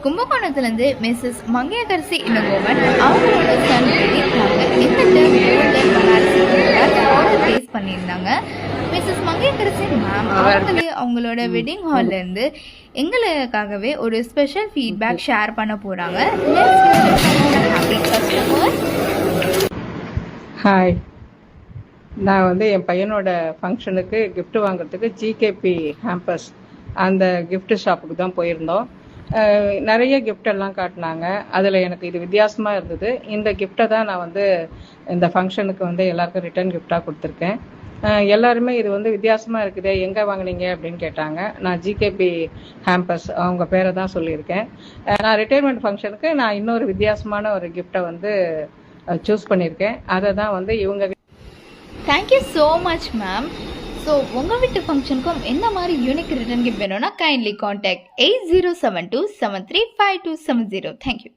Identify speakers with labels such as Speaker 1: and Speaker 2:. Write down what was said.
Speaker 1: கும்பகோணத்துலேருந்து Mrs Mangaiyarkarasi Elangovan அவங்களோட சன்னிதிக்காக இந்த term order place பண்ணியிருந்தாங்க. மிஸ்ஸஸ் மங்கையகரசி மேம் அவங்களே அவங்களோட வெட்டிங் ஹால்லேருந்து எங்களுக்காகவே ஒரு ஸ்பெஷல் ஃபீட்பேக் ஷேர் பண்ண போகிறாங்க.
Speaker 2: ஹாய், நான் வந்து என் பையனோட ஃபங்க்ஷனுக்கு கிஃப்ட் வாங்குறதுக்கு ஜிகேபி கேம்பஸ் அந்த கிஃப்ட் ஷாப்புக்கு தான் போயிருந்தோம். நிறைய கிஃப்ட் எல்லாம் காட்டினாங்க. அதில் எனக்கு இது வித்தியாசமாக இருந்தது. இந்த கிஃப்டை தான் நான் வந்து இந்த ஃபங்க்ஷனுக்கு வந்து எல்லாருக்கும் ரிட்டர்ன் கிஃப்டாக கொடுத்துருக்கேன். எல்லாருமே இது வந்து வித்தியாசமாக இருக்குது, எங்கே வாங்கினீங்க அப்படின்னு கேட்டாங்க. நான் ஜிகேபி கேம்பஸ் அவங்க பேரை தான் சொல்லியிருக்கேன். நான் ரிட்டையர்மெண்ட் ஃபங்க்ஷனுக்கு நான் இன்னொரு வித்தியாசமான ஒரு கிஃப்டை வந்து சூஸ் பண்ணியிருக்கேன். அதை தான் வந்து இவங்க.
Speaker 1: Thank you so much ma'am. So உங்கள் வீட்டு ஃபங்க்ஷனுக்கும் எந்த மாதிரி யூனிக் ரிட்டர்ன் கிஃப்ட் வேணும்னா கைண்ட்லி காண்டாக்ட் 8072735270. தேங்க்யூ.